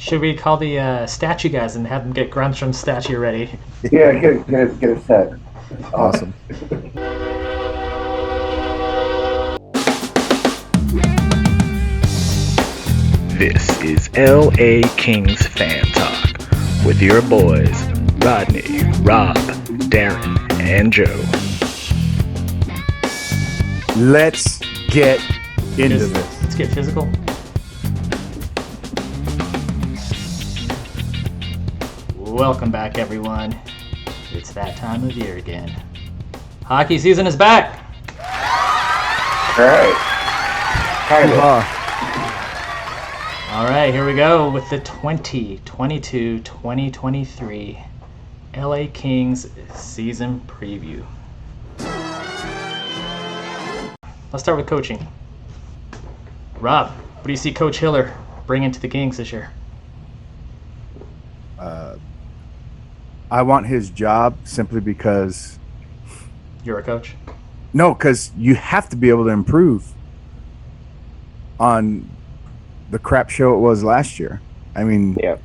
Should we call the statue guys and have them get Grunstrom's statue ready? Yeah, get it set. Awesome. This is LA Kings Fan Talk with your boys, Rodney, Rob, Darren, and Joe. Let's get into this. Let's get physical. Welcome back, everyone. It's that time of year again. Hockey season is back. All right. Kind of. All right, here we go with the 2022-2023 LA Kings season preview. Let's start with coaching. Rob, what do you see Coach Hiller bringing to the Kings this year? I want his job simply because... You're a coach? No, because you have to be able to improve on the crap show it was last year. I mean... Yeah.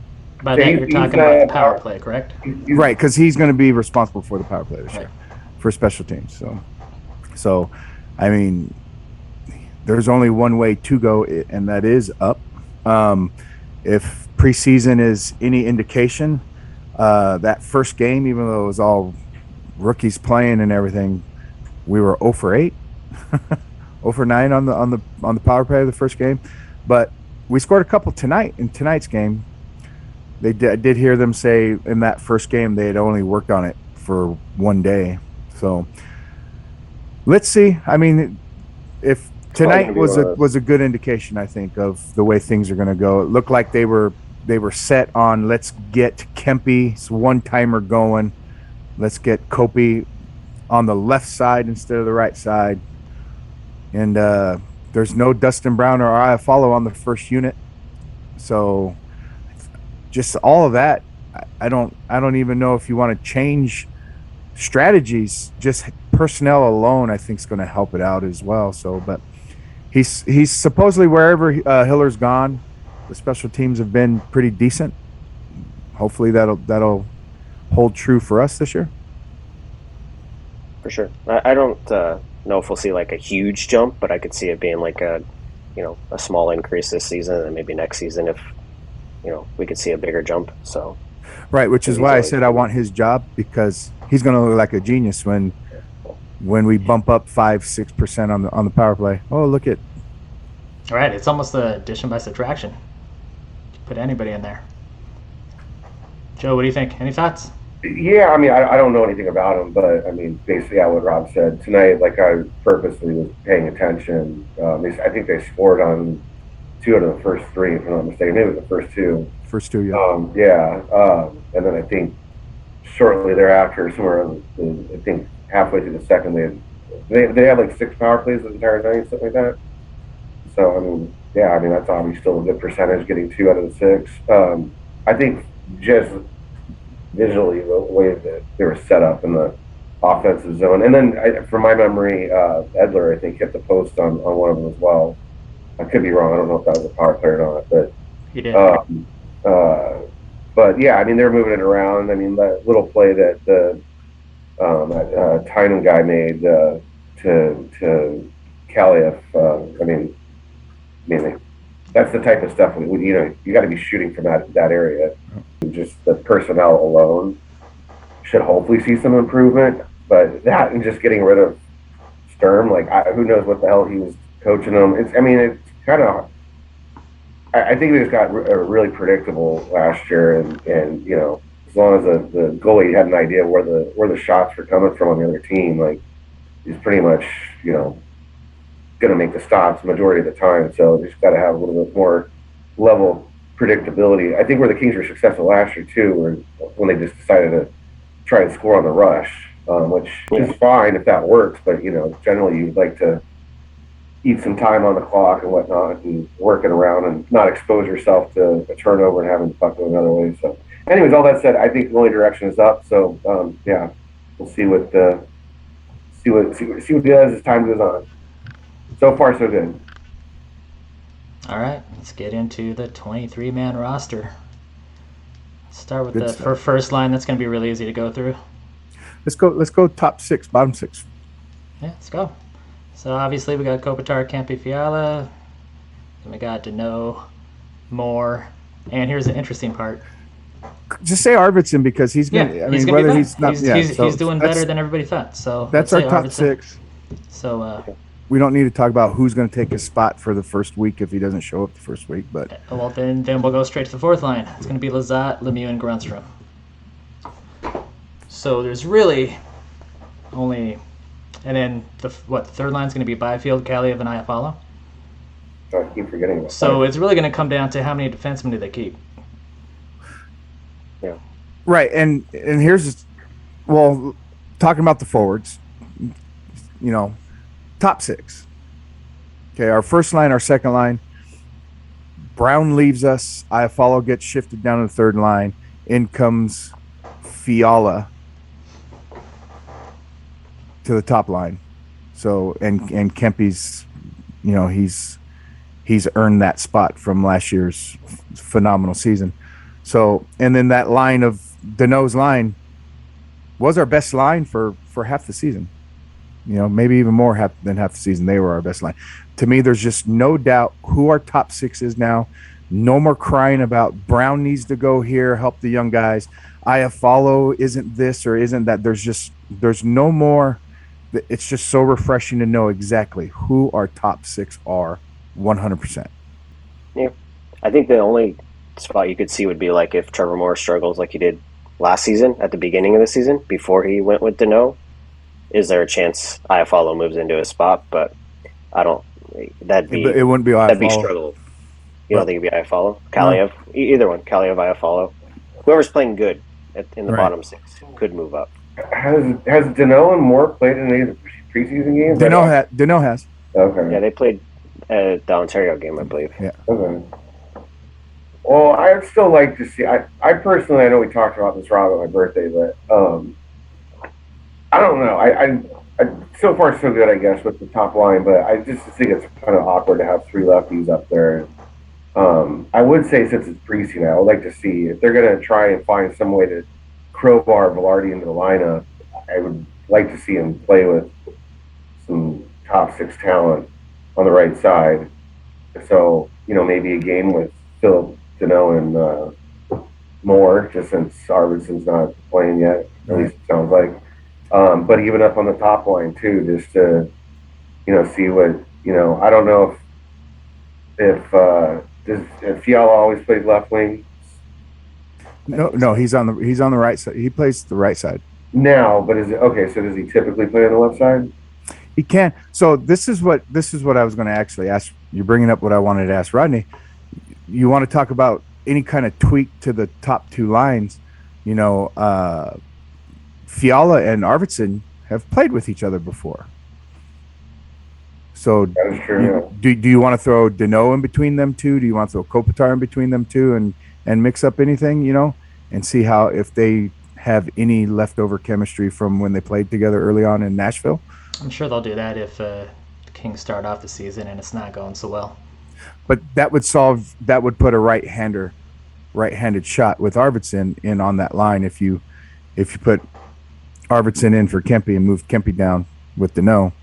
By that, you're talking about the power play, correct? Right, because he's going to be responsible for the power play this year, for special teams. So, I mean, there's only one way to go, and that is up. If preseason is any indication, that first game, even though it was all rookies playing and everything, we were 0 for 8, 0 for 9 on the power play of the first game. But we scored a couple tonight in tonight's game. I did hear them say in that first game they had only worked on it for one day. So let's see. I mean, if tonight was a good indication, I think, of the way things are going to go. It looked like they were set on, let's get Kempe's one-timer going. Let's get Kopi on the left side instead of the right side. And there's no Dustin Brown or Iafallo on the first unit. So just all of that, I don't even know if you want to change strategies. Just personnel alone, I think, is going to help it out as well. So, but he's supposedly wherever Hiller's gone, the special teams have been pretty decent. Hopefully that'll hold true for us this year. For sure. I don't know if we'll see like a huge jump, but I could see it being like a small increase this season, and maybe next season if we could see a bigger jump. So right, which is why I said I want his job, because he's going to look like a genius when we bump up 5-6% on the power play. Oh, look at. All right, it's almost the addition by subtraction. Put anybody in there. Joe, what do you think? Any thoughts? Yeah, I mean, I don't know anything about him, but I mean, basically, what Rob said tonight. Like, I purposely was paying attention. I think they scored on 2 out of the first 3, if I'm not mistaken. Maybe it was the first 2. First 2, yeah. And then I think shortly thereafter, somewhere I think halfway through the second, they had like 6 power plays the entire night, something like that. So I mean, that's obviously still a good percentage, getting 2 out of the 6. I think just visually the way that they were set up in the offensive zone, and then from my memory, Edler I think hit the post on one of them as well. I could be wrong. I don't know if that was a power play or not, but he did. But yeah, I mean, they're moving it around. I mean, that little play that the Tynan guy made to Kaliev. I mean, that's the type of stuff you got to be shooting from that area. Just the personnel alone should hopefully see some improvement, but that and just getting rid of Sturm, like who knows what the hell he was coaching them. It's kind of. I think they just got really predictable last year, and as long as the goalie had an idea where the shots were coming from on the other team, like he's pretty much going to make the stops majority of the time. So they just got to have a little bit more level predictability. I think where the Kings were successful last year too, were when they just decided to try and score on the rush, which is fine if that works. But generally you'd like to eat some time on the clock and whatnot, and working around and not expose yourself to a turnover and having the puck go another way. So, anyways, all that said, I think the only direction is up. So, we'll see what he does as time goes on. So far, so good. All right, let's get into the 23-man roster. Start with Good the stuff. first line. That's going to be really easy to go through. Let's go top six, bottom six. Yeah, let's go. So obviously we got Kopitar, Kempe, Fiala. Then we got Deneau, Moore, and here's the interesting part. Just say Arvidsson because he's Yeah, gonna. I he's mean, gonna be whether back. he's not. He's doing better than everybody thought. So That's let's our say top Arvidsson. six. So We don't need to talk about who's going to take his spot for the first week if he doesn't show up the first week. But well, then we'll go straight to the fourth line. It's going to be Lizotte, Lemieux, and Grunstrom. So there's really only, and then the third line is going to be Byfield, Kaliev, and Iafallo. I keep forgetting about So that. it's really going to come down to how many defensemen do they keep. right, and here's, well, talking about the forwards, you know, top six. Okay, our first line, our second line. Brown leaves us. Iafallo gets shifted down to the third line. In comes Fiala to the top line. So and Kempe's, you know, he's earned that spot from last year's phenomenal season. So and then that line of Deneau's line was our best line for half the season. You know, maybe even more than half the season. They were our best line. To me, there's just no doubt who our top six is now. No more crying about Brown needs to go here, help the young guys. Iafallo isn't this or isn't that. There's no more. It's just so refreshing to know exactly who our top six are 100%. Yeah. I think the only spot you could see would be like if Trevor Moore struggles like he did last season at the beginning of the season before he went with Deneau. Is there a chance Iafallo moves into his spot? But I don't. It wouldn't be Iafallo. That'd be struggle. You don't think it'd be Iafallo? Kaliev? No. Either one. Kaliev, Iafallo. Whoever's playing good in the bottom six could move up. Has Deneau and Moore played in any of the preseason games? Deneau has. Okay. Yeah, they played the Ontario game, I believe. Yeah. Okay. Well, I'd still like to see. I personally, I know we talked about this, Rob, on my birthday, but I don't know. I so far so good, I guess, with the top line, but I just think it's kind of awkward to have three lefties up there. I would say since it's preseason, I would like to see if they're going to try and find some way to crowbar Velarde into the lineup. I would like to see him play with some top six talent on the right side. So, you know, maybe a game with Phil Deneau and Moore, just since Arvidsson's not playing yet, at least it sounds like. But even up on the top line too, just to, you know, see what, you know, I don't know if Fiala always plays left wing. No, he's on the right side. He plays the right side now, but is it okay? So does he typically play on the left side? He can. So this is what I was going to actually ask. You're bringing up what I wanted to ask Rodney. You want to talk about any kind of tweak to the top two lines? You know, Fiala and Arvidsson have played with each other before. So that is true. Do you want to throw Deneau in between them two? Do you want to throw Kopitar in between them two and mix up anything, you know, and see how if they have any leftover chemistry from when they played together early on in Nashville? I'm sure they'll do that if the Kings start off the season and it's not going so well. But that would put a right-handed shot with Arvidsson in on that line if you put Arvidsson in for Kempe and moved Kempe down with Deneau.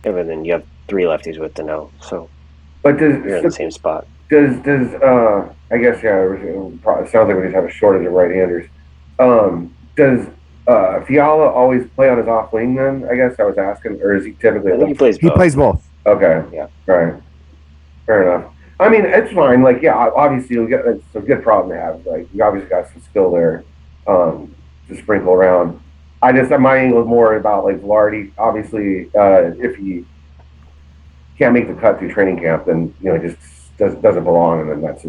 Yeah, but then you have three lefties with Deneau, so but you're in the same spot. Does I guess it sounds like we just have a shortage of right-handers. Does Fiala always play on his off wing then? I guess I was asking, or is he typically? I think he plays both. He plays both. Okay. Yeah. Right. Fair enough. I mean, it's fine. Like, yeah, obviously, it's a good problem to have. Like, you obviously got some skill there to sprinkle around. My angle is more about like Velarde. Obviously, if he can't make the cut through training camp, then you know, just doesn't belong, and then that's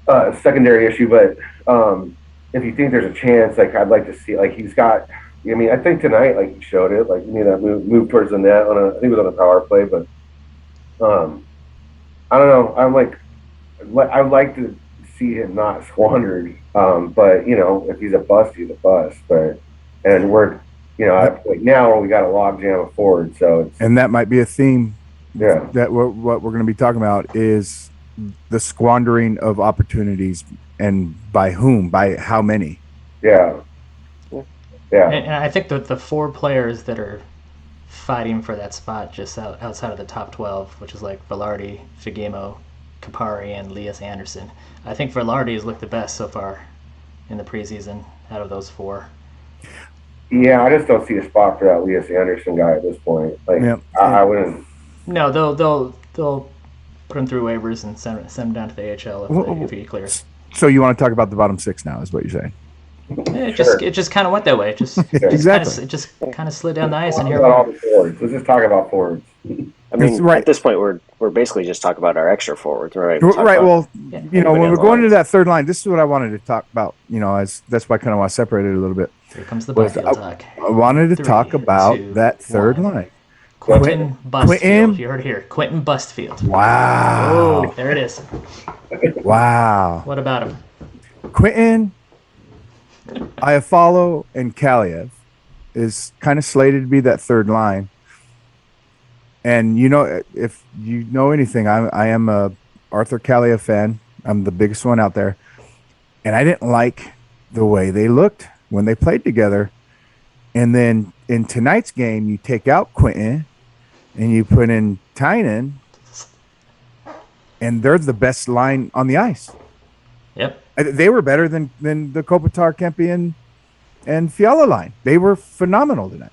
a secondary issue. But if you think there's a chance, like I'd like to see, like he's got. I mean, I think tonight, like he showed it, like you know, that move towards the net I think it was on a power play, but I don't know. I'd like to see him not squandered. But you know, if he's a bust, he's a bust. And we're, you know, like now we got a logjam of forward, so and that might be a theme Yeah. that what we're going to be talking about is the squandering of opportunities, and by whom, by how many. Yeah. Yeah. And I think that the 4 players that are fighting for that spot just outside of the top 12, which is like Velarde, Figemo, Kapari, and Elias Anderson. I think Velarde has looked the best so far in the preseason out of those 4. Yeah, I just don't see a spot for that Elias Anderson guy at this point. Like, Yeah. I wouldn't. No, they'll put him through waivers and send him down to the AHL if he clears. So you want to talk about the bottom 6 now, is what you're saying? It just kind of went that way. It just kind of slid down the ice, and here we About all are. the forwards. Let's just talk about forwards. I mean, Right. at this point, we're basically just talking about our extra forwards, right? Right. Well, Yeah. you know, when on we're the going into lines. that third line, this is what I wanted to talk about. You know, as that's why I kind of want to separate it a little bit. Here comes the Was Byfield talk. I wanted to 3, talk about 2, that third 1. line. Quentin Bustfield. Quentin- You heard it here. Quentin Bustfield. Wow. Oh, there it is. Wow. What about him? Quentin, Iafallo, and Kaliev is kind of slated to be that third line. And you know, if you know anything, I am a Arthur Kaliev fan. I'm the biggest one out there, and I didn't like the way they looked when they played together. And then in tonight's game, you take out Quentin and you put in Tynan, and they're the best line on the ice. Yep. They were better than the Kopitar, Kempe, and Fiala line. They were phenomenal tonight.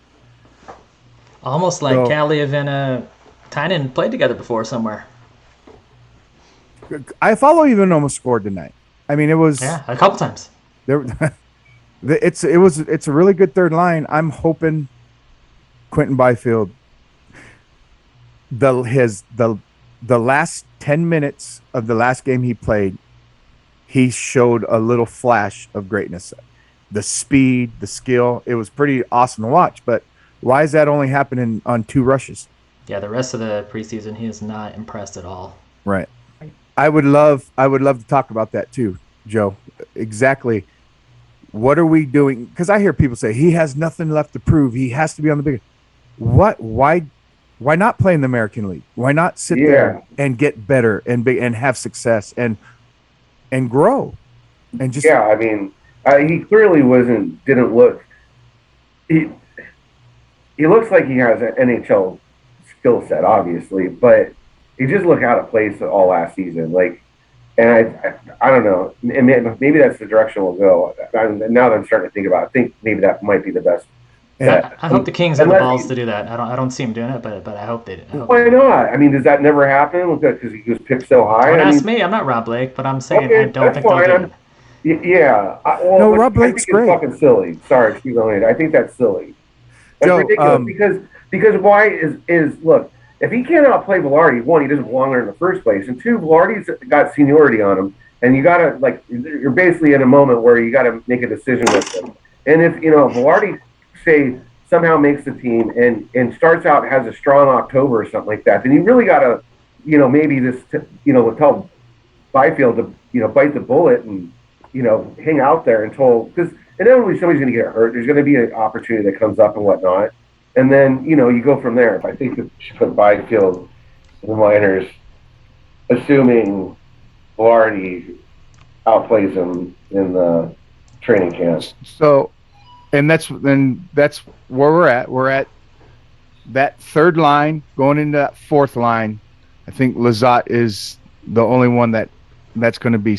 Almost like So- Kaliev and Tynan played together before somewhere. Iafallo even almost scored tonight. I mean, it was Yeah, a couple times. there. It's a really good third line. I'm hoping Quentin Byfield, the last 10 minutes of the last game he played, he showed a little flash of greatness. The speed, the skill, it was pretty awesome to watch. But why is that only happening on 2 rushes? Yeah, the rest of the preseason, he is not impressed at all. Right. I would love to talk about that too, Joe. Exactly. What are we doing? Because I hear people say he has nothing left to prove. He has to be on the big. What? Why not play in the American League? Why not sit there and get better and have success and grow and just Yeah, I mean, he clearly didn't look. He looks like he has an NHL skill set, obviously, but he just looked out of place all last season. Like, and I don't know, and maybe that's the direction we'll go. Now that I'm starting to think about it, I think maybe that might be the best. Yeah. I hope the Kings have the Unless balls to do that. I don't see him doing it, but I hope they do. Why not? I mean, does that never happen? Because he was picked so high. Don't I ask mean, me. I'm not Rob Blake, but I'm saying Okay, I don't that's think they'll fine. do it. Yeah. No, Rob I Blake's think great. it's fucking silly. Sorry, excuse me. I think that's silly. That's Joe, ridiculous because why is look, if he cannot play Velarde, one, he doesn't belong there in the first place, and two, Velarde's got seniority on him, and you gotta you're basically in a moment where you gotta make a decision with him. And if Velarde say somehow makes the team and starts out has a strong October or something like that, then you really gotta maybe tell Byfield to bite the bullet and hang out there until because inevitably somebody's going to get hurt. There's going to be an opportunity that comes up and whatnot, and then you go from there. I think that you should put Byfield in the minors, assuming Velarde outplays him in the training camp. So, and that's where we're at. We're at that third line going into that fourth line. I think Lizotte is the only one that's going to be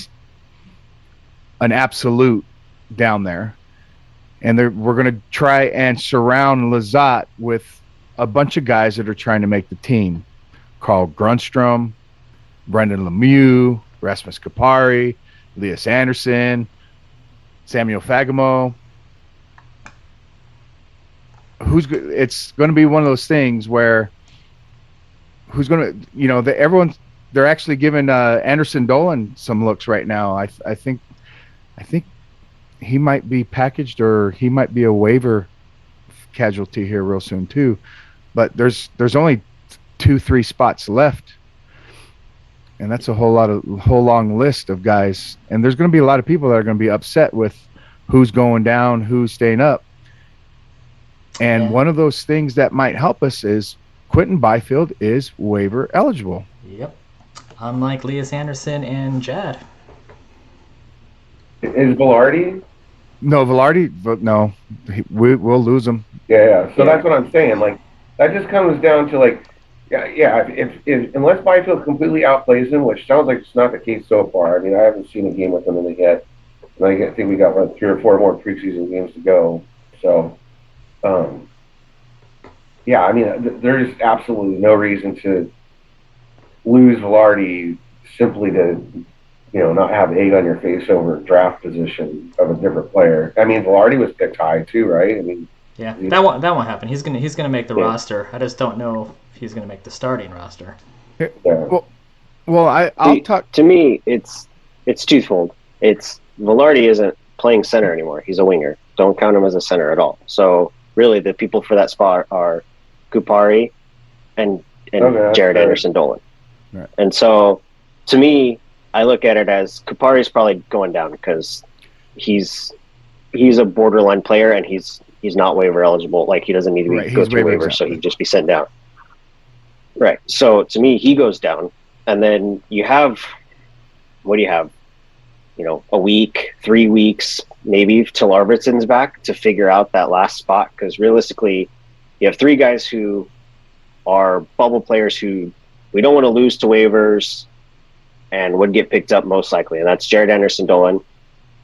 an absolute down there, and we're going to try and surround Lizotte with a bunch of guys that are trying to make the team. Carl Grundstrom, Brendan Lemieux, Rasmus Kapari, Elias Anderson, Samuel Fagemo. It's going to be one of those things where who's going to, they're actually giving Anderson Dolan some looks right now. I think he might be packaged or he might be a waiver casualty here real soon too. But there's only 2-3 spots left, and that's a whole long list of guys. And there's going to be a lot of people that are going to be upset with who's going down, who's staying up. And one of those things that might help us is Quentin Byfield is waiver eligible. Yep. Unlike Elias Anderson and Jad. Is Velarde? No, Velarde, no, we'll lose him. Yeah. So that's what I'm saying. Like, that just comes down to, like, yeah. If unless Byfield completely outplays him, which sounds like it's not the case so far. I mean, I haven't seen a game with him in the yet. And I think we got like 3 or 4 more preseason games to go. So, yeah. I mean, there's absolutely no reason to lose Velarde simply to, not have egg on your face over draft position of a different player. I mean, Velarde was picked high too, right? I mean, yeah, that won't happen. He's gonna make the roster. I just don't know if he's gonna make the starting roster. Yeah. Well, I'll talk. To me, it's twofold. It's Velarde isn't playing center anymore. He's a winger. Don't count him as a center at all. So really, the people for that spot are Kupari and Jared Anderson Dolan. Right. And so, to me, I look at it as Kupari's probably going down because he's a borderline player and he's not waiver eligible. Like, he doesn't need to go through waiver, so he'd just be sent down. Right. So to me, he goes down, and then you have, what do you have? A week, 3 weeks, maybe till Arvidsson's back to figure out that last spot. Because realistically, you have 3 guys who are bubble players who we don't want to lose to waivers and would get picked up most likely. And that's Jared Anderson Dolan.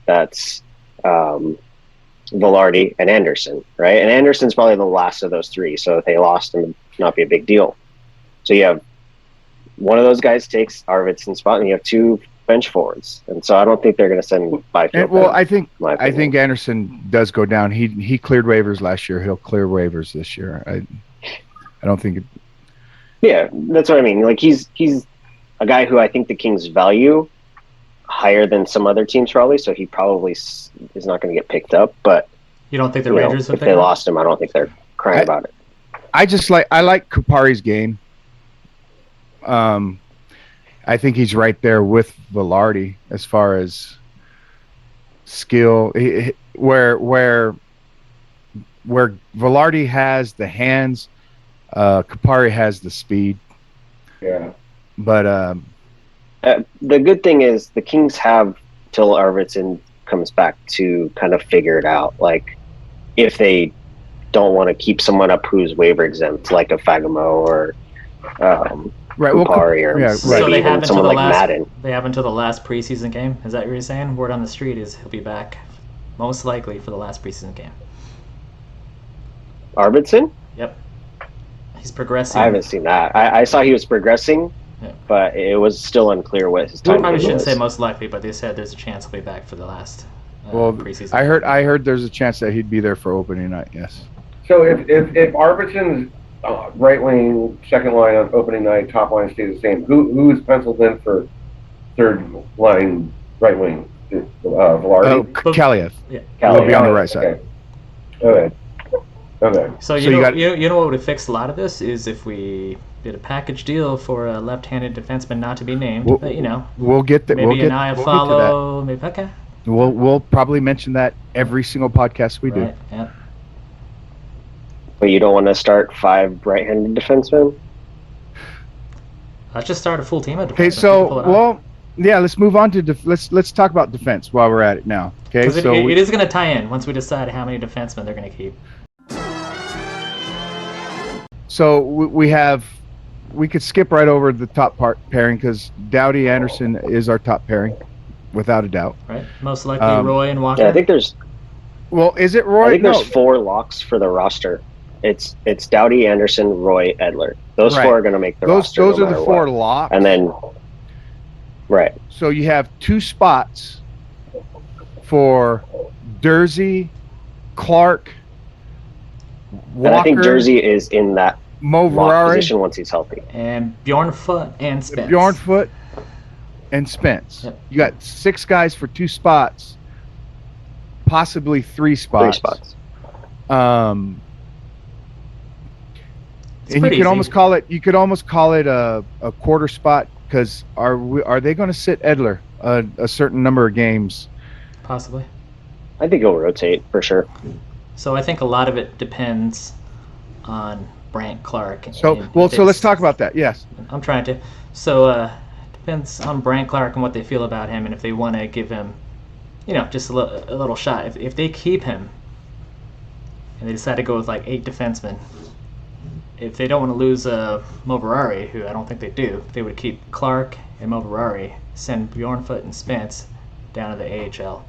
That's Velarde and Anderson, right? And Anderson's probably the last of those 3. So if they lost him, it'd not be a big deal. So you have one of those guys takes Arvidsson's spot, and you have 2 bench forwards. And so I don't think they're going to send Byfield. Well, I think Anderson does go down. He cleared waivers last year. He'll clear waivers this year. I don't think. Yeah, that's what I mean. Like, he's a guy who I think the Kings value higher than some other teams probably. So he probably is not going to get picked up. But you don't think the Rangers? If they lost him, I don't think they're crying about it. I like Kupari's game. I think he's right there with Velarde as far as skill. Where Velarde has the hands, Kupari has the speed. Yeah. But the good thing is the Kings have till Arvidsson comes back to kind of figure it out. Like, if they don't want to keep someone up who's waiver exempt, like a Fagamo or Kupari, or so they have someone like Madden. They have until the last preseason game. Is that what you're saying? Word on the street is he'll be back most likely for the last preseason game. Arvidsson? Yep. He's progressing. I haven't seen that. I saw he was progressing, but it was still unclear what his time was. I probably shouldn't say most likely, but they said there's a chance he'll be back for the last preseason. I heard there's a chance that he'd be there for opening night. Yes. So if Arvidsson's right wing, second line on opening night, top line stays the same, who is penciled in for third line right wing? Velarde? Kaliev. Yeah. Will be on the right side. Okay. So you know what would fix a lot of this is if we did a package deal for a left-handed defenseman not to be named. We'll get that. Maybe an eye follow. Maybe okay. We'll probably mention that every single podcast we do. Yeah. But you don't want to start 5 right-handed defensemen? Let's just start a full team of defensemen. Okay, so let's move on to let's talk about defense while we're at it now. Okay, so it is going to tie in once we decide how many defensemen they're going to keep. So we could skip right over the top pairing because Doughty Anderson is our top pairing, without a doubt. Right, most likely Roy and Walker. Yeah, I think there's. Well, is it Roy? I think there's 4 locks for the roster. It's Doughty, Anderson, Roy, Edler. Those 4 are going to make the roster. Those are the 4 locks. And then, right. So you have 2 spots for Dursey, Clark, Walker. And I think Jersey is in that lock position once he's healthy. And Bjornfoot and Spence. Bjornfoot and Spence. Yep. You got 6 guys for 2 spots, possibly 3 spots. 3 spots. And you could almost call it a quarter spot because are they going to sit Edler a certain number of games? Possibly. I think he'll rotate for sure. So I think a lot of it depends on Brandt Clark. So let's talk about that. Yes. I'm trying to. So depends on Brandt Clark and what they feel about him, and if they want to give him, just a little shot. If they keep him, and they decide to go with like 8 defensemen, if they don't want to lose Moverari, who I don't think they do, they would keep Clark and Moverari, send Bjornfoot and Spence down to the AHL,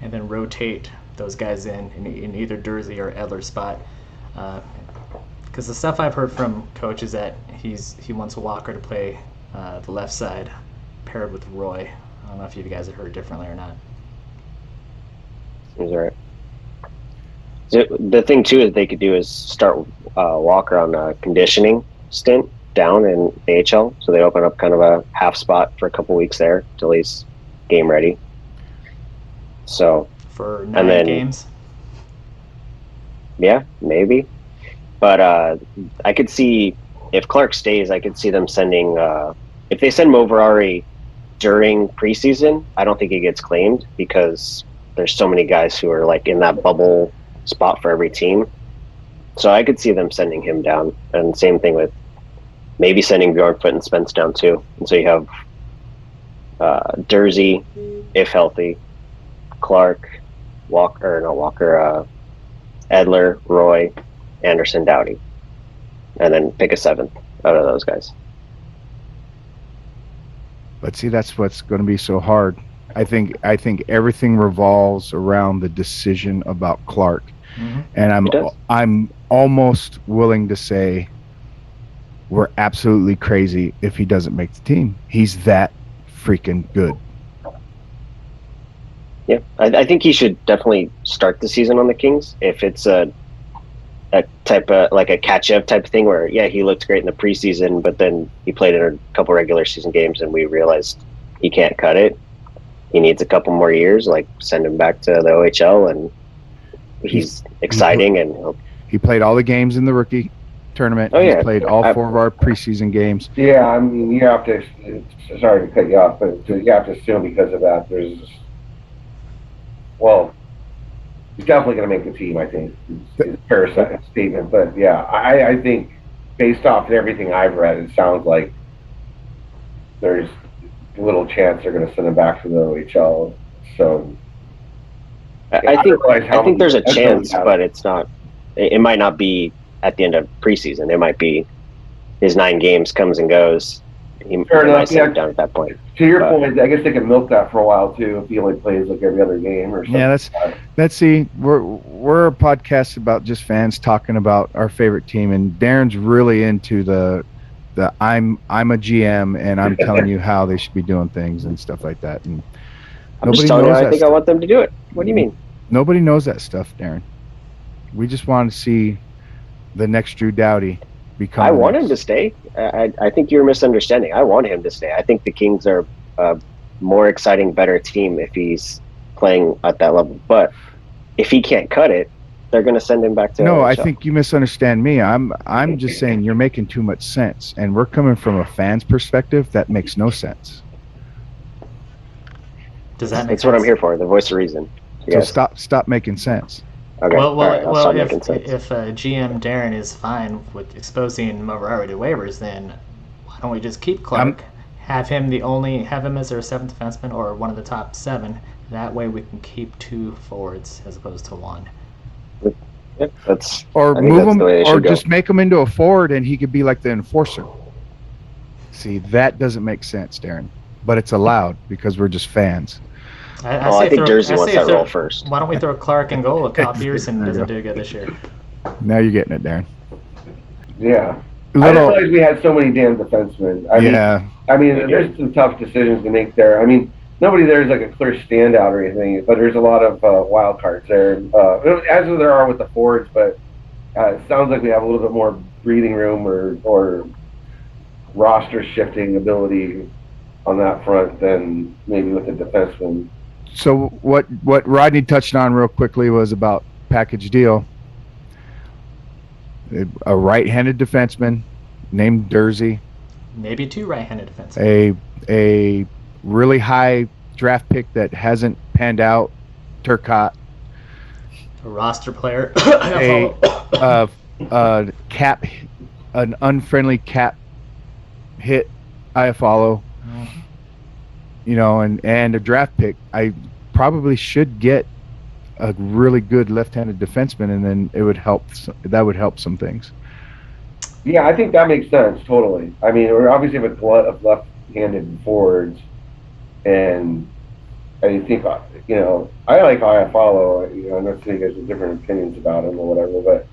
and then rotate those guys in either Dursey or Edler's spot. Because the stuff I've heard from coach is that he wants Walker to play the left side paired with Roy. I don't know if you guys have heard differently or not. Seems right. The thing too that they could do is start Walker on a conditioning stint down in AHL, so they open up kind of a half spot for a couple weeks there till he's game ready. So for 9 games. Yeah, maybe. But I could see if Clark stays, I could see them sending. If they send Moverari during preseason, I don't think he gets claimed because there's so many guys who are like in that bubble spot for every team. So I could see them sending him down, and same thing with maybe sending Bjornfoot and Spence down too. And so you have Dursey, if healthy, Clark, Edler, Roy, Anderson, Doughty, and then pick a 7th out of those guys. But see, that's what's going to be so hard. I think everything revolves around the decision about Clark, and I'm almost willing to say we're absolutely crazy if he doesn't make the team. He's that freaking good. Yeah, I think he should definitely start the season on the Kings if it's a type of like a catch-up type of thing where he looked great in the preseason, but then he played in a couple regular season games and we realized he can't cut it. He needs a couple more years, like send him back to the OHL, and he's exciting. And he played all the games in the rookie tournament. Oh, yeah. He's played all 4 of our preseason games. Yeah, I mean, you have to. Sorry to cut you off, but you have to assume because of that, he's definitely going to make the team. I think is a fair statement, but yeah, I think based off everything I've read, it sounds like there's little chance they're going to send him back to the OHL. So I think there's a chance, but it's not. It might not be at the end of preseason. It might be his 9 games comes and goes. He might sit down at that point. To your point, I guess they can milk that for a while too if he only plays like every other game or something. Yeah, let's see. We're a podcast about just fans talking about our favorite team, and Darren's really into the I'm a GM and I'm telling you how they should be doing things and stuff like that. And I'm just telling you, I think I want them to do it. What do you mean? Nobody knows that stuff, Darren. We just want to see the next Drew Doughty become. I want him to stay. I think you're misunderstanding. I want him to stay. I think the Kings are a more exciting, better team if he's playing at that level. But if he can't cut it, they're going to send him back to. No, I think you misunderstand me. I'm just saying you're making too much sense, and we're coming from a fan's perspective. That makes no sense. Does that make That's sense? what I'm here for. The voice of reason. So stop making sense. Okay. Well, I'll stop if making sense. GM Darren is fine with exposing Moverari to waivers, then why don't we just keep Clark, have him as our 7th defenseman or one of the top 7? That way we can keep 2 forwards as opposed to 1. Yeah, or move him, or just make him into a forward, and he could be like the enforcer. See, that doesn't make sense, Darren, but it's allowed because we're just fans. I think Dursey wants that role first. Why don't we throw Clark and goal if Kyle Peterson doesn't do good this year? Now you're getting it, Darren. Yeah. I didn't realize we had so many damn defensemen. I mean, there's some tough decisions to make there. I mean, nobody there is like a clear standout or anything, but there's a lot of wild cards there, as there are with the forwards. But it sounds like we have a little bit more breathing room or roster shifting ability on that front than maybe with the defensemen. So what Rodney touched on real quickly was about package deal. A right-handed defenseman named Dursey. Maybe 2 right-handed defensemen. A really high draft pick that hasn't panned out, Turcotte. A roster player. an unfriendly cap hit Iafallo, and a draft pick, I probably should get a really good left-handed defenseman, and then it would help. That would help some things. Yeah, I think that makes sense totally. I mean, we're obviously with a glut of left-handed forwards, and I think I like Iafallo. I know some of you guys have different opinions about him or whatever,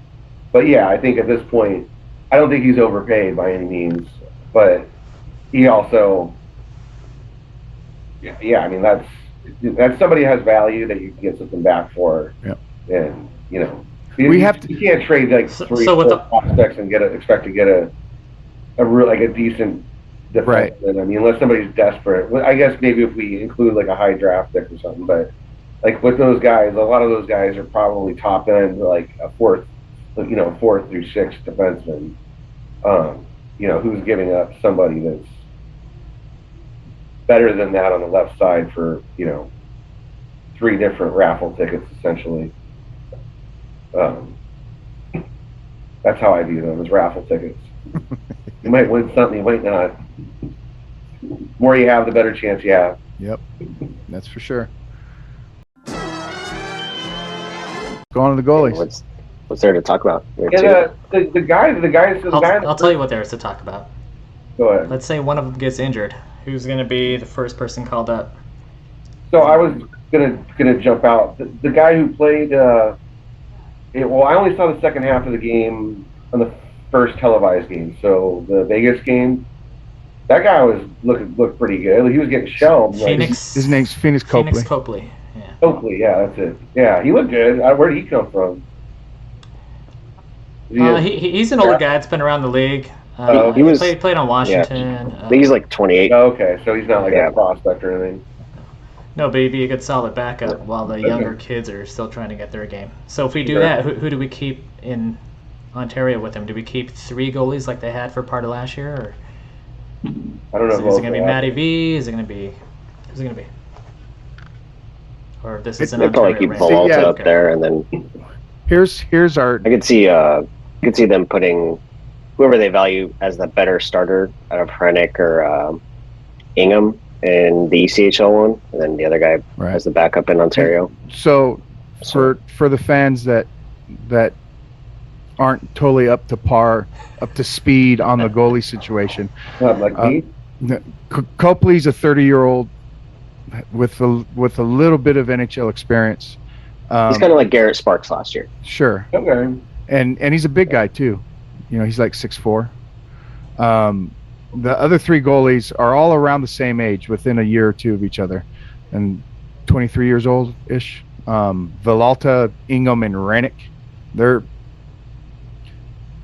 but yeah, I think at this point, I don't think he's overpaid by any means, but he also, yeah, I mean that's somebody who has value that you can get something back for. Yeah. And we have to. You can't trade like three prospects and expect to get a real like a decent defenseman. Right. I mean, unless somebody's desperate. I guess maybe if we include like a high draft pick or something, but like with those guys, a lot of those guys are probably top end, like a fourth through sixth defenseman. Who's giving up somebody that's better than that on the left side for, 3 different raffle tickets, essentially. That's how I view them, as raffle tickets. You might win something, you might not. The more you have, the better chance you have. Yep, that's for sure. Go on to the goalies. What's there to talk about? Yeah, the guys. I'll tell you what there is to talk about. Go ahead. Let's say one of them gets injured. Who's going to be the first person called up? So I was gonna jump out. The guy who played. I only saw the second half of the game on the first televised game. So the Vegas game, that guy looked pretty good. He was getting shelved. Phoenix. His name's Phoenix Copley. Phoenix Copley. Yeah. Copley, yeah, that's it. Yeah, he looked good. Where did he come from? He's an older guy that's been around the league. He played on Washington. Yeah. He's like 28. Oh, okay, so he's not like a prospect or anything. No, but he'd be a good solid backup while the younger kids are still trying to get their game. So if we do that, who do we keep in Ontario with him? Do we keep 3 goalies like they had for part of last year? Or I don't know. Is it going to be Matty V? Is it going to be... Who's it going to be? Or this is an Ontario. They'll probably keep Volta up there, and then... Here's our... I could see them putting whoever they value as the better starter out of Hrenik or Ingham in the ECHL one, and then the other guy as the backup in Ontario. So for the fans that aren't totally up to speed on the goalie situation, like me. Copley's a 30-year-old with a little bit of NHL experience. He's kind of like Garrett Sparks last year. Sure. Okay. And he's a big guy too. He's like 6'4". The other 3 goalies are all around the same age, within a year or 2 of each other, and 23 years old ish. Villalta, Ingham, and Hrenik.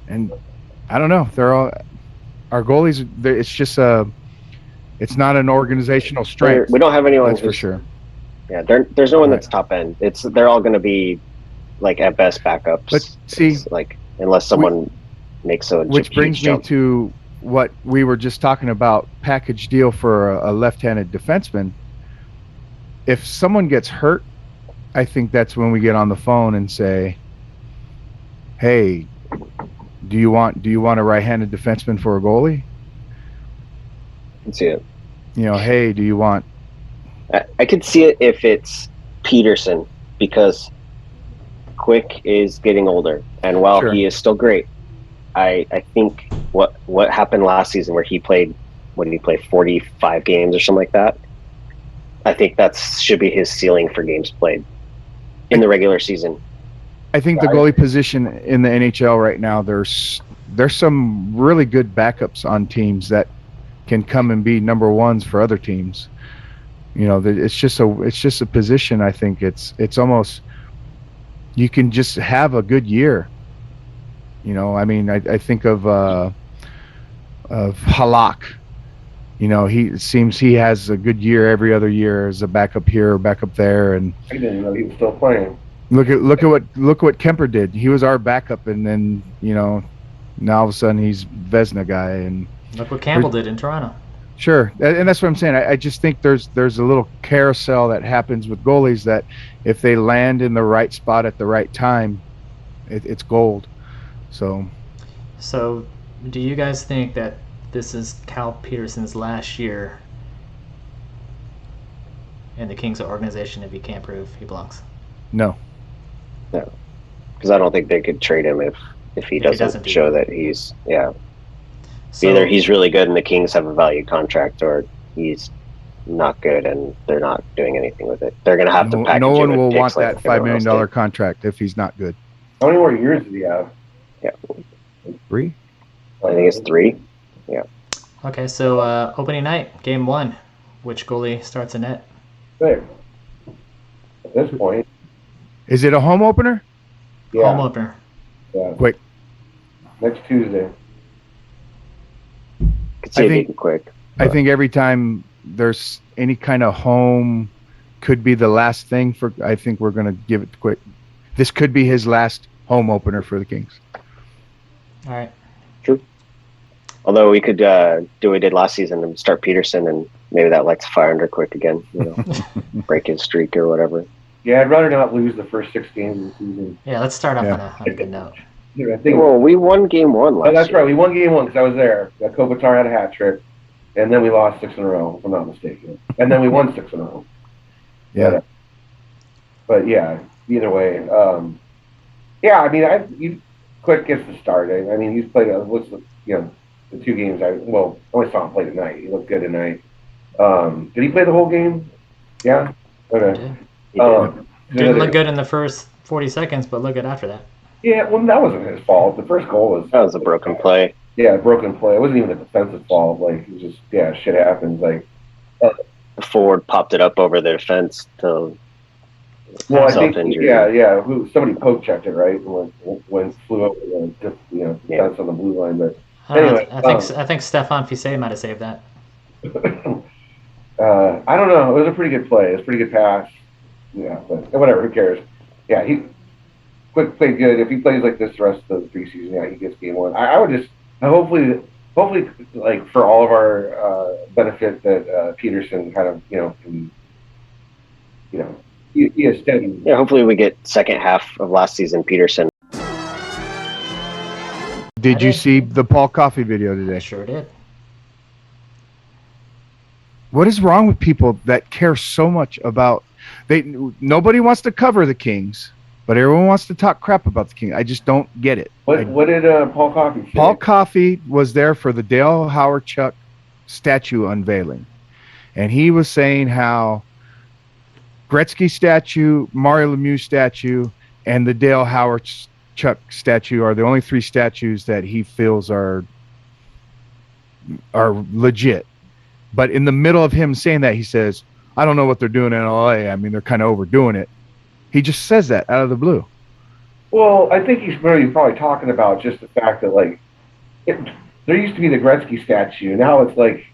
And I don't know. They're all our goalies. It's just it's not an organizational strength. We don't have anyone. That's for sure. Yeah, there's no one that's top end. They're all going to be like at best backups. But see, unless someone makes a which brings jump. Me to what we were just talking about, package deal for a left-handed defenseman. If someone gets hurt, I think that's when we get on the phone and say, "Hey, do you want a right-handed defenseman for a goalie?" I can see it. Hey, do you want? I could see it if it's Peterson, because Quick is getting older, and while he is still great, I think what happened last season where he played, 45 games or something like that, I think that should be his ceiling for games played in the regular season. I think the goalie position in the NHL right now, there's some really good backups on teams that can come and be number ones for other teams. It's just a position. I think it's almost, you can just have a good year. I think of Halak. It seems he has a good year every other year as a backup here or backup there, and I didn't know he was still playing. Look at what Kemper did. He was our backup, and then now all of a sudden he's Vezina guy, and look what Campbell did in Toronto. Sure, and that's what I'm saying. I just think there's a little carousel that happens with goalies that if they land in the right spot at the right time, it's gold. So So, do you guys think that this is Cal Peterson's last year in the Kings organization if he can't prove he belongs? no. Because I don't think they could trade him if he doesn't do show well. that he's So, either he's really good and the Kings have a value contract, or he's not good and they're not doing anything with it. They're going to have to package No it one with will picks want like that $5 everyone else million did. contract if he's not good. How many more years does he have? 3? I think it's 3. okay, so opening night, game 1. Which goalie starts a net? 6. At this point, Is it a home opener? yeah. Home opener. Yeah. Quick. Next Tuesday. Could see I it think- being quick. I think every time there's any kind of home could be the last thing for. I think we're going to give it quick. This could be his last home opener for the Kings. All right. Although we could do what we did last season and start Peterson, and maybe that lights a fire under quick again. Break his streak or whatever. Yeah, I'd rather not lose the first 6 games of the season. Yeah, let's start off Yeah. on a good note. I think. Well, we won game 1 last Oh, that's year. right. We won game 1 because I was there. Kopitar had a hat trick, and then we lost 6 in a row, if I'm not mistaken. And then we won 6 in a row. Yeah. But yeah, either way. Yeah, I mean, Quick gets the start. I mean, he's played. The 2 games. I only saw him play tonight. He looked good tonight. Did he play the whole game? Yeah. Okay. Did. He did. Didn't look good in the first 40 seconds, but look good after that. Yeah, well, that wasn't his fault. The first goal was That was a broken play. a broken play. It wasn't even a defensive fault. Like, it was just shit happens. Like, The forward popped it up over the defense to well, I think self-injury. somebody poke checked it right when flew over the defense on the blue line. But anyway, I think Stefan Fiset might have saved that. I don't know. It was a pretty good play. It was a pretty good pass. Yeah, but whatever. Who cares? Yeah, Quick played good. If he plays like this the rest of the preseason, he gets game 1. I would just hopefully, like for all of our benefit, that Peterson kind of can, he is steady. Yeah, hopefully we get second half of last season Peterson. Did you see the Paul Coffey video I today? sure did. What is wrong with people that care so much about? Nobody wants to cover the Kings, but everyone wants to talk crap about the Kings. I just don't get it. What did Paul Coffey say? Paul Coffey was there for the Dale Howard Chuck statue unveiling, and he was saying how Gretzky statue, Mario Lemieux statue, and the Dale Howard Chuck statue are the only 3 statues that he feels are legit. But in the middle of him saying that, he says, I don't know what they're doing in LA. I mean, they're kind of overdoing it. He just says that out of the blue. Well, I think he's probably talking about just the fact that there used to be the Gretzky statue. Now it's like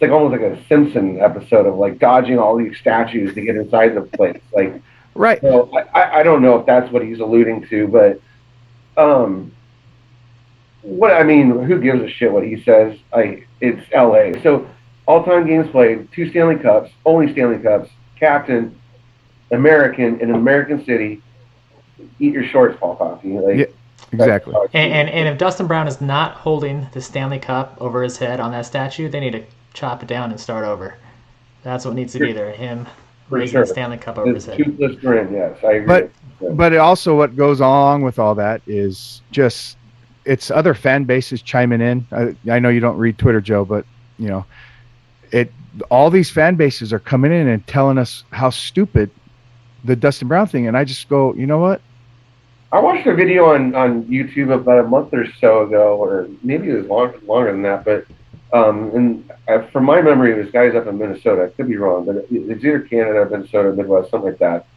almost like a Simpson episode of like dodging all these statues to get inside the place. Like, Right. so I don't know if that's what he's alluding to, but who gives a shit what he says? It's LA. So all-time games played, 2 Stanley Cups, only Stanley Cups, captain, American in an American city. Eat your shorts, Paul Coffey. Yeah, exactly. And if Dustin Brown is not holding the Stanley Cup over his head on that statue, they need to chop it down and start over. That's what needs to be there. Him raising the Stanley Cup over his head. Toothless grin, yes, I agree. But also what goes along with all that is just it's other fan bases chiming in. I know you don't read Twitter, Joe, but all these fan bases are coming in and telling us how stupid the Dustin Brown thing. And I just go, you know what? I watched a video on YouTube about a month or so ago, or maybe it was longer than that, but from my memory, it was guys up in Minnesota. I could be wrong, but it's either Canada, Minnesota, Midwest, something like that.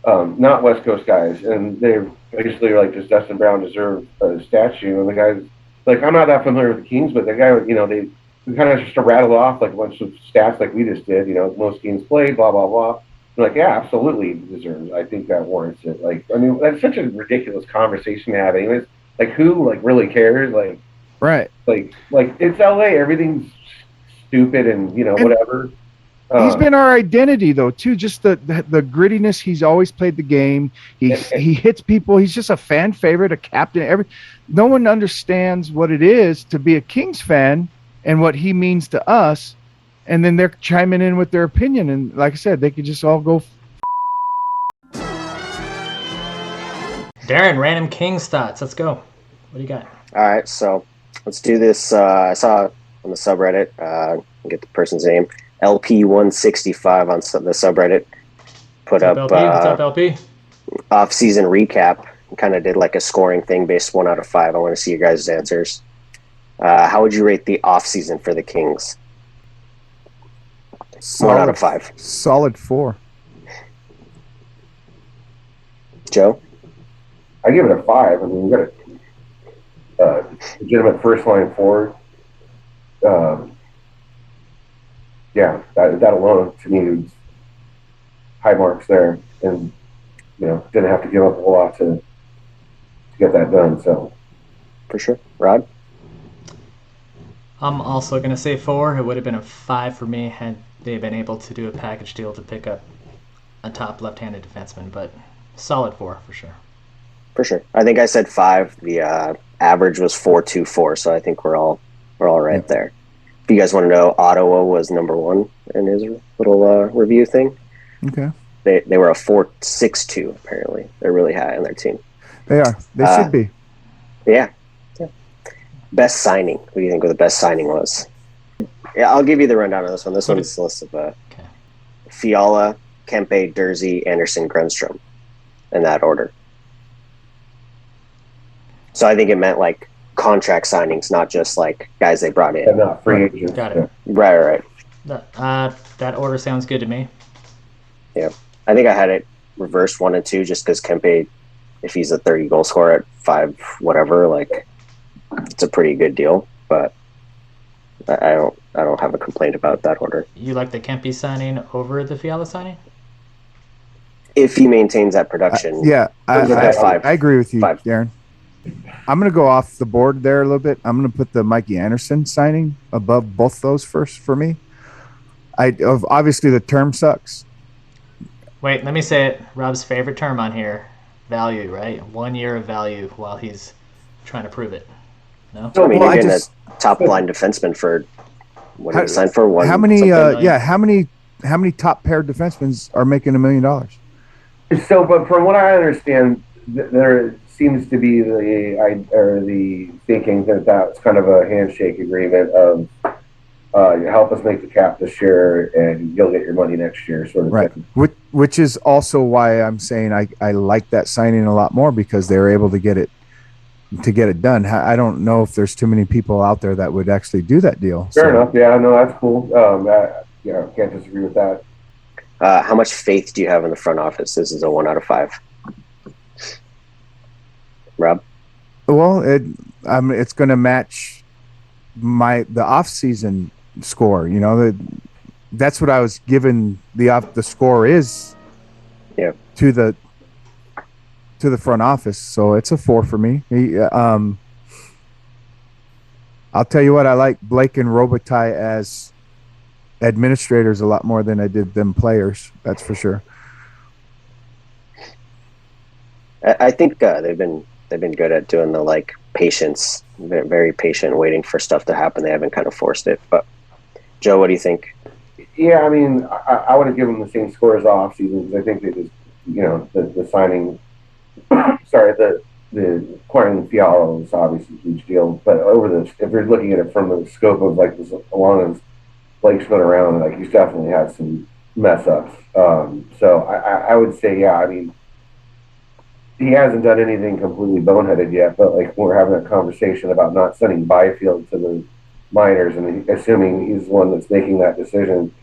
Not West Coast guys, and they basically are like, does Dustin Brown deserve a statue? And the guys, like, I'm not that familiar with the Kings, but the guy, they kind of just rattled off like a bunch of stats like we just did, most games played, blah, blah, blah. They're like, yeah, absolutely deserves. I think that warrants it. Like, I mean, that's such a ridiculous conversation to have anyways. Like, who, really cares? Like, Right. Like it's LA, everything's stupid and, whatever. He's been our identity, though, too. Just the grittiness. He's always played the game. He hits people. He's just a fan favorite, a captain. No one understands what it is to be a Kings fan and what he means to us. And then they're chiming in with their opinion. And like I said, they could just all go. Darren, random Kings thoughts. Let's go. What do you got? All right, so let's do this. I saw on the subreddit, get the person's name, LP165 on the subreddit, put up LP? What's up, LP? Off-season recap. Kind of did like a scoring thing based 1 out of 5. I want to see your guys' answers. How would you rate the off-season for the Kings? 1 out of 5. Solid 4. Joe? I give it a 5. I mean, we got a legitimate first line forward. Yeah, that alone to me was high marks there, and didn't have to give up a whole lot to get that done. So for sure, Rod. I'm also going to say 4. It would have been a 5 for me had they been able to do a package deal to pick up a top left-handed defenseman, but solid 4 for sure. For sure. I think I said 5. The average was 4.24, so I think we're all right there. If you guys want to know, Ottawa was number 1 in his little review thing. Okay. They were a 4.62 apparently. They're really high on their team. They are. They should be. Yeah. Best signing. What do you think the best signing was? Yeah, I'll give you the rundown on this one. This one's a list of Fiala, Kempe, Dursey, Anderson, Grunstrom, in that order. So I think it meant like contract signings, not just like guys they brought in. Not free agents. Got it. Right. That order sounds good to me. Yeah. I think I had it reversed 1 and 2 just because Kempe, if he's a 30-goal scorer at 5 whatever, like it's a pretty good deal. But I don't have a complaint about that order. You like the Kempe signing over the Fiala signing? If he maintains that production. I agree with you, 5. Darren. I'm going to go off the board there a little bit. I'm going to put the Mikey Anderson signing above both those first for me. Obviously, the term sucks. Wait, let me say it. Rob's favorite term on here, value, right? 1 year of value while he's trying to prove it. No? I mean, you're getting a top-line defenseman for what did he sign for? How many top-paired defensemen are making $1 million? So, but from what I understand, there seems to be the thinking that that's kind of a handshake agreement of help us make the cap this year and you'll get your money next year, sort of right. thing. Which is also why I'm saying I like that signing a lot more because they were able to get it done. I don't know if there's too many people out there that would actually do that deal. Fair enough. Yeah, no, that's cool. Can't disagree with that. How much faith do you have in the front office? This is a 1 out of 5. Rob? Well, it's going to match the off-season score. That's what I was given the score is. Yeah. To the front office, so it's a 4 for me. I'll tell you what, I like Blake and Robitaille as administrators a lot more than I did them players. That's for sure. I think they've been good at doing the patience, very patient, waiting for stuff to happen. They haven't kind of forced it. But Joe, what do you think? Yeah, I mean, I would have given them the same score as off season because I think they just, the signing. Sorry, the acquiring Fiala was obviously a huge deal, but if you're looking at it from the scope of as long as Blake's been around, he's definitely had some mess ups. So I would say, yeah, I mean, he hasn't done anything completely boneheaded yet, but we're having a conversation about not sending Byfield to the minors and assuming he's the one that's making that decision.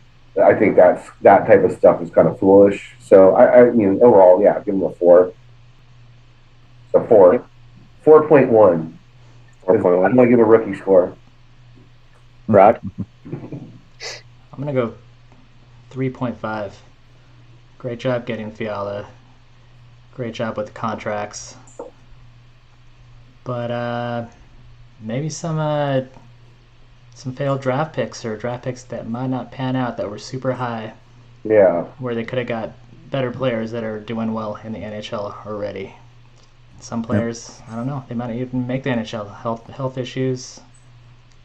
I think that type of stuff is kind of foolish. So I mean, overall, yeah, give him a 4. So 4. 4.1. I'm going to give a rookie score. Rod? I'm going to go 3.5. Great job getting Fiala. Great job with the contracts. But maybe some some failed draft picks or draft picks that might not pan out that were super high, Yeah. where they could have got better players that are doing well in the NHL already. Some players, I don't know, they might not even make the NHL. Health issues.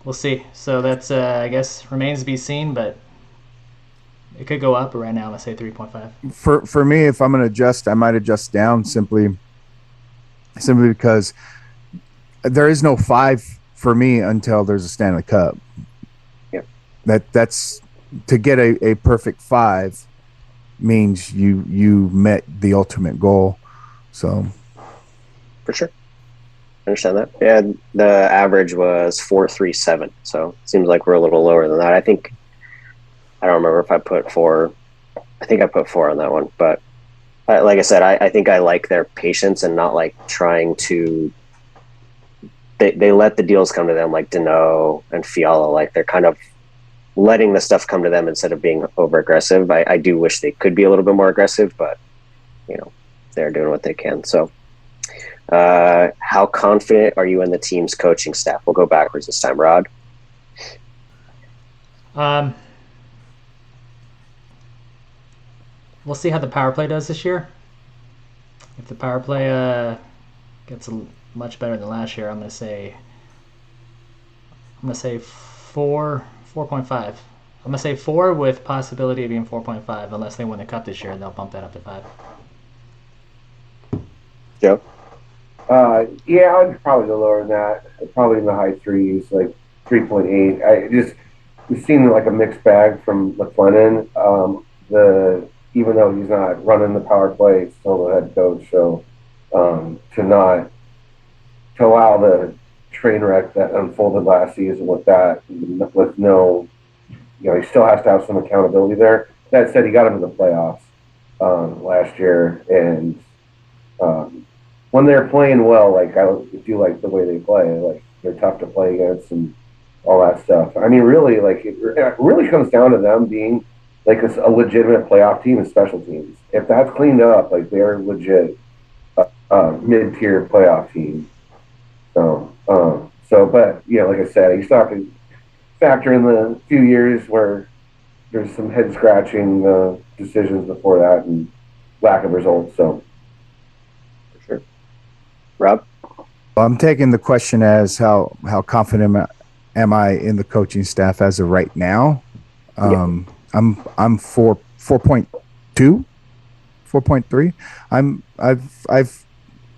We'll see. So that's, I guess, remains to be seen, but it could go up. But right now, I'm going to say 3.5. For me, if I'm going to adjust, I might adjust down simply because there is no 5 for me until there's a Stanley Cup. Yep. That's to get a perfect 5 means you met the ultimate goal. So For sure. I understand that. Yeah, the average was 4.37, so it seems like we're a little lower than that. I don't remember if I put 4. I think I put 4 on that one, but like I said, I think I like their patience and not like trying to. They let the deals come to them, like Deneau and Fiala. Like they're kind of letting the stuff come to them instead of being over aggressive. I do wish they could be a little bit more aggressive, but they're doing what they can. So. How confident are you in the team's coaching staff? We'll go backwards this time, Rod. We'll see how the power play does this year. If the power play gets much better than last year, I'm gonna say 4.5. I'm gonna say 4 with possibility of being 4.5 unless they win the cup this year. They'll bump that up to 5. Joe. Yeah, I'd probably go lower than that. Probably in the high 3s, like 3.8. We've seen like a mixed bag from McLennan. Even though he's not running the power play, he's still the head coach. So to allow the train wreck that unfolded last season with no, he still has to have some accountability there. That said, he got him to the playoffs last year, and when they're playing well, like I do like the way they play. Like they're tough to play against and all that stuff. I mean, really, like it really comes down to them being like a legitimate playoff team and special teams. If that's cleaned up, like they're legit mid-tier playoff team. So, but like I said, you still have to factor in the few years where there's some head scratching decisions before that and lack of results. So. Rob? Well, I'm taking the question as how confident am I in the coaching staff as of right now? I'm 4.2, 4.3. I've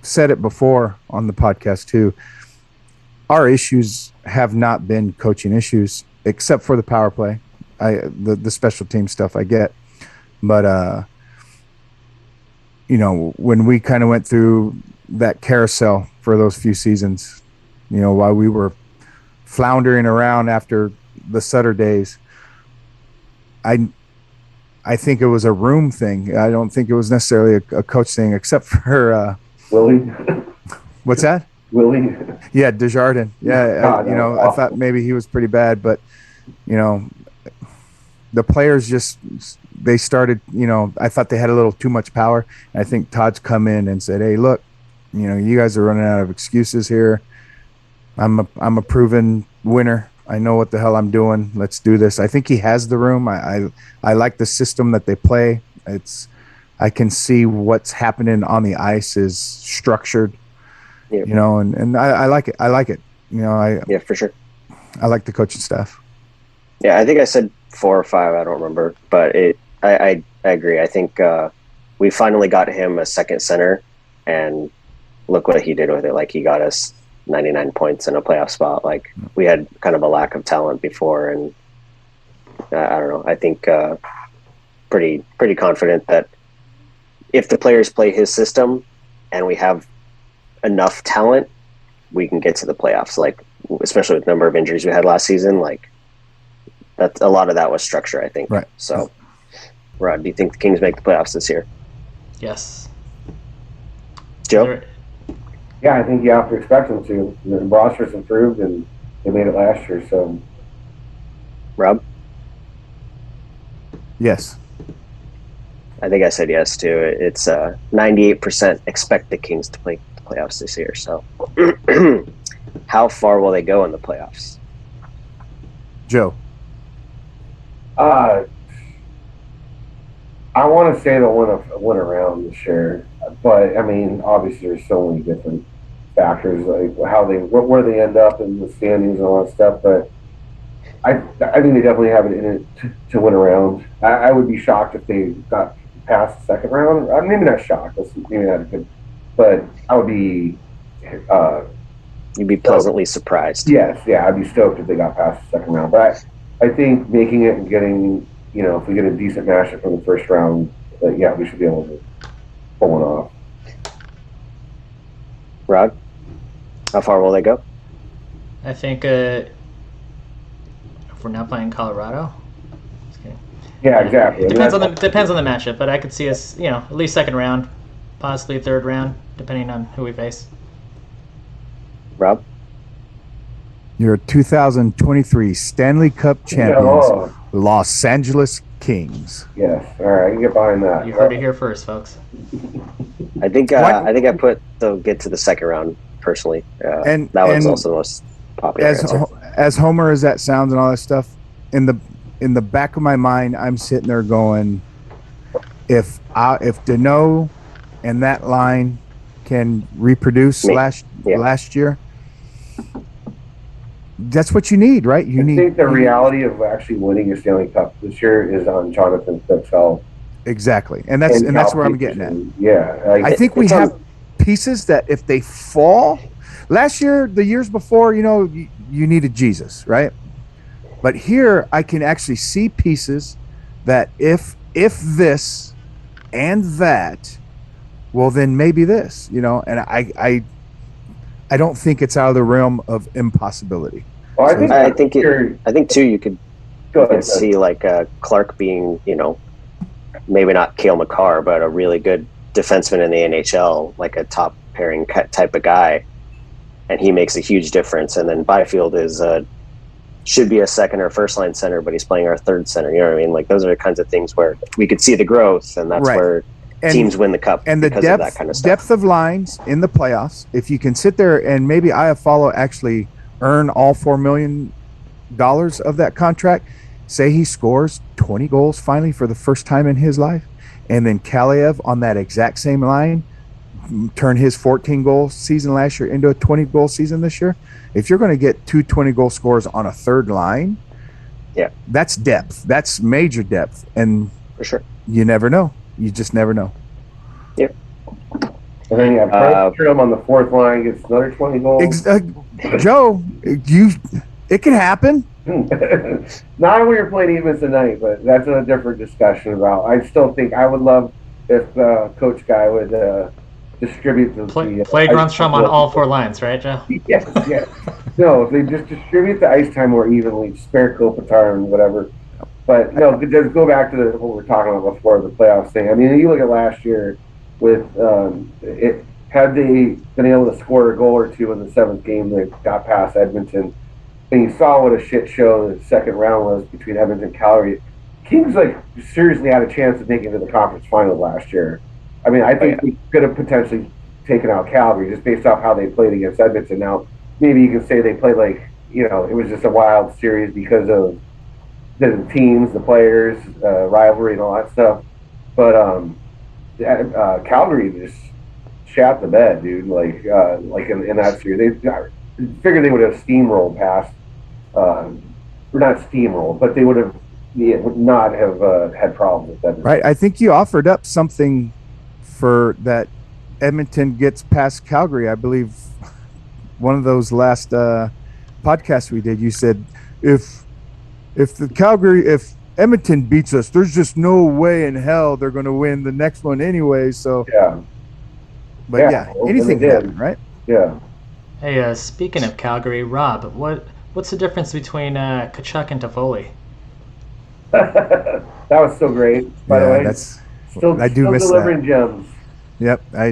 said it before on the podcast too. Our issues have not been coaching issues, except for the power play. The special team stuff I get, but when we kind of went through that carousel for those few seasons, while we were floundering around after the Sutter days, I think it was a room thing. I don't think it was necessarily a coach thing, except for Willie. What's that? Willie. Yeah, Desjardins. Yeah, God, I thought maybe he was pretty bad, but the players they started. I thought they had a little too much power. And I think Todd's come in and said, "Hey, look, you guys are running out of excuses here. I'm a proven winner. I know what the hell I'm doing. Let's do this." I think he has the room. I like the system that they play. I can see what's happening on the ice is structured, Yep. and I like it. I like it. Yeah, for sure. I like the coaching staff. Yeah, I think I said 4 or 5. I don't remember, but I agree. I think we finally got him a second center, and look what he did with it. Like he got us 99 points in a playoff spot. Like we had kind of a lack of talent before, and I don't know. I think pretty confident that if the players play his system and we have enough talent, we can get to the playoffs. Like especially with the number of injuries we had last season, like that's a lot of that was structure, I think. Right. So, Rod, do you think the Kings make the playoffs this year? Yes. Joe? Yeah, I think you have to expect them to. The roster's improved, and they made it last year. So, Rob? Yes. I think I said yes too. It's 98% expect the Kings to play the playoffs this year. So, how far will they go in the playoffs? Joe. I want to say they'll win around this year, but I mean, obviously, there's so many different factors, like where they end up in the standings and all that stuff. But I think they definitely have it in it to win around. I would be shocked if they got past the second round. Maybe not shocked. Maybe not good, but I would be. You'd be pleasantly surprised. Yes, yeah, I'd be stoked if they got past the second round. But I think making it and getting, if we get a decent matchup from the first round, yeah, we should be able to pull one off. Rod, how far will they go? I think if we're not playing Colorado. Yeah, exactly. It depends on the matchup, but I could see us, at least second round, possibly third round, depending on who we face. Rob? Your 2023 Stanley Cup champions, Los Angeles Kings. Yes, all right, I can get behind that. You heard it here first, folks. I think I put they'll get to the second round personally. And that was also the most popular answer. As homer as that sounds and all that stuff, in the back of my mind, I'm sitting there going, if Deneau and that line can reproduce last year, that's what you need, right? I think the reality of actually winning a Stanley Cup this year is on Jonathan Spitzel. Exactly, and that's where I'm getting at. Yeah, I think we have pieces that if they fall, last year, the years before, you needed Jesus, right? But here, I can actually see pieces that if this and that, well, then maybe this, and I don't think it's out of the realm of impossibility. Well, I think too. You could see like Clark being, maybe not Cale Makar, but a really good defenseman in the NHL, like a top pairing type of guy, and he makes a huge difference. And then Byfield should be a second or first line center, but he's playing our third center. You know what I mean? Like those are the kinds of things where we could see the growth, and that's where teams win the cup and because of that kind of stuff. Depth of lines in the playoffs. If you can sit there and maybe Iafallo actually earn all $4 million of that contract, say he scores 20 goals finally for the first time in his life, and then Kaliev on that exact same line turn his 14-goal season last year into a 20-goal season this year. If you're going to get 2 20-goal scores on a third line, that's depth. That's major depth, and for sure, you never know. You just never know. Yeah. And then you have Bergstrom on the fourth line, gets another 20 goals. Joe, it can happen. Not when you're playing evens tonight, but that's a different discussion about. I still think I would love if Coach Guy would distribute the play Grunstrom on all 4 lines, right, Joe? Yes. No, if they just distribute the ice time more evenly, spare Kopitar and whatever. But no, just go back to what we were talking about before the playoffs thing. I mean, you look at last year with had they been able to score a goal or two in the 7th game, they got past Edmonton, and you saw what a shit show the second round was between Edmonton and Calgary. Kings seriously had a chance of making it to the conference final last year. I mean, I think we could have potentially taken out Calgary just based off how they played against Edmonton. Now, maybe you can say they played it was just a wild series because of the teams, the players, rivalry, and all that stuff. But Calgary just shat the bed, dude. In that series, they figured they would have steamrolled past, or not steamrolled, but they would not have had problems with that. Right. I think you offered up something for that Edmonton gets past Calgary. I believe one of those last podcasts we did, you said if Edmonton beats us, there's just no way in hell they're going to win the next one anyway. So anything can happen, right? Yeah. Hey, speaking of Calgary, Rob, what's the difference between Tkachuk and Toffoli? That was so great. By the way, I do miss delivering gems. Yep, I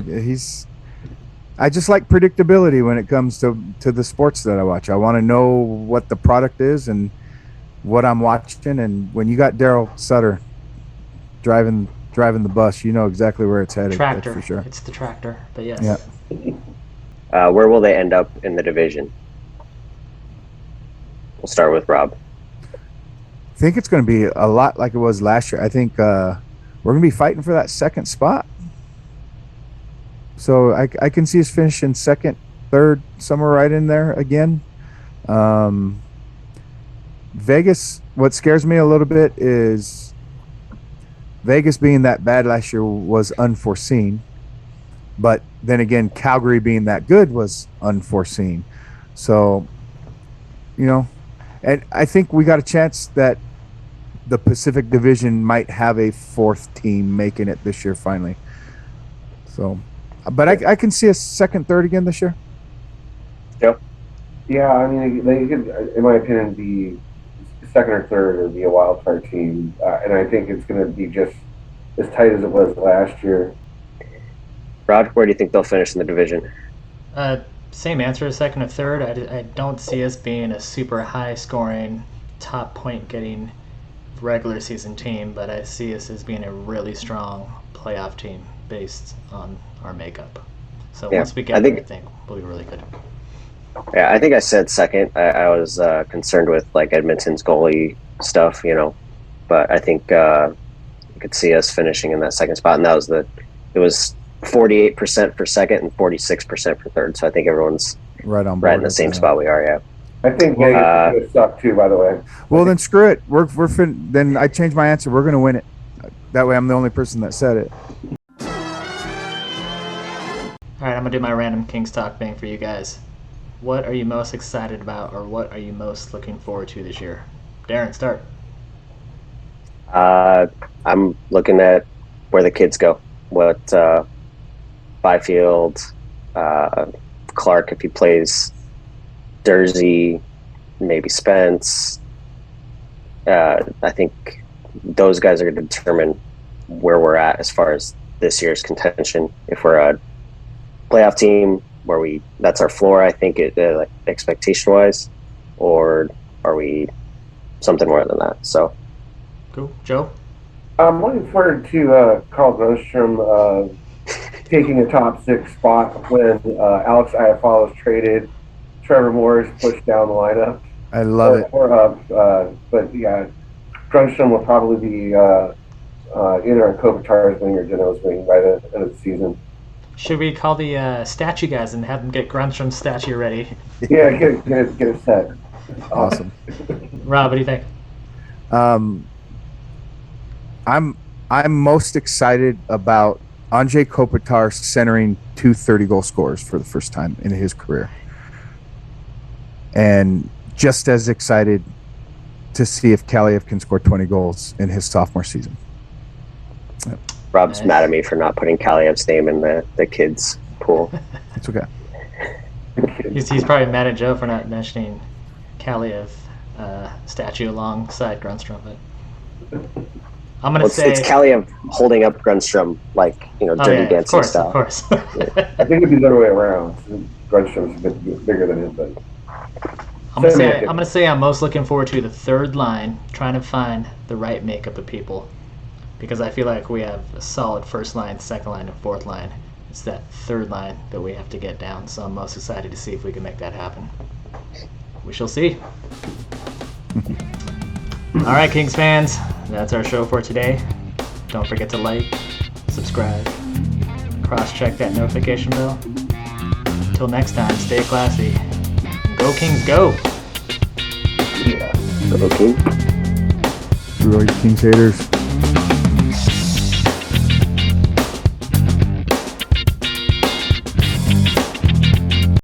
just like predictability when it comes to the sports that I watch. I want to know what the product is and what I'm watching. And when you got Daryl Sutter driving the bus, you know exactly where it's headed. Tractor, for sure. It's the tractor, but yes. Yeah. Where will they end up in the division? We'll start with Rob. think it's going to be a lot like it was last year. I think we're going to be fighting for that second spot. So I can see us finishing second, third, somewhere right in there again. Vegas, what scares me a little bit is Vegas being that bad last year was unforeseen. But then again, Calgary being that good was unforeseen. So, and I think we got a chance that the Pacific Division might have a fourth team making it this year finally. So, but I can see a second, third again this year. Yeah, I mean, they could, in my opinion, be second or third or be a wild card team. And I think it's going to be just as tight as it was last year. Rod, where do you think they'll finish in the division? Same answer, second or third. I don't see us being a super high-scoring, top point-getting regular season team, but I see us as being a really strong playoff team based on our makeup. So once we get there, I think we'll be really good. Yeah, I think I said second. I was concerned with like Edmonton's goalie stuff, but I think you could see us finishing in that second spot, and it was 48% for second and 46% for third. So I think everyone's right on board, right in the same spot we are. Yeah. I think Vegas is going to suck too. By the way. Well, then screw it. Then I changed my answer. We're going to win it. That way, I'm the only person that said it. All right, I'm gonna do my random Kings talk thing for you guys. What are you most excited about, or what are you most looking forward to this year? Darren, start. I'm looking at where the kids go. What Byfield, Clark, if he plays, Dursey, maybe Spence. I think those guys are going to determine where we're at as far as this year's contention. If we're a playoff team where that's our floor, I think like expectation wise, or are we something more than that? So cool. Joe? I'm looking forward to Carl Grundstrom taking a top six spot when Alex Iafallo is traded, Trevor Moore is pushed down the lineup. I love it. But yeah, Grundstrom will probably be either on Kopitar's wing or Geno's wing by the end of the season. Should we call the statue guys and have them get Grundstrom's statue ready? Yeah, get it set. Awesome. Rob, what do you think? I'm most excited about Andrei Kopitar centering two 30-goal scorers for the first time in his career. And just as excited to see if Kaliev can score 20 goals in his sophomore season. Yep. Rob's mad at me for not putting Kaliev's name in the kids' pool. It's okay. He's probably mad at Joe for not mentioning Kaliev statue alongside Grundstrom. But I'm gonna say it's Kaliev holding up Grundstrom like dirty dancing style. Of course. I think it'd be the other way around. Grundstrom's a bit bigger than him, but I'm gonna say I'm most looking forward to the third line, trying to find the right makeup of people, because I feel like we have a solid first line, second line, and fourth line. It's that third line that we have to get down. So I'm most excited to see if we can make that happen. We shall see. All right, Kings fans, that's our show for today. Don't forget to like, subscribe, cross-check that notification bell. Until next time, stay classy. Go Kings, go! yeah. Okay. Screw all you Kings haters.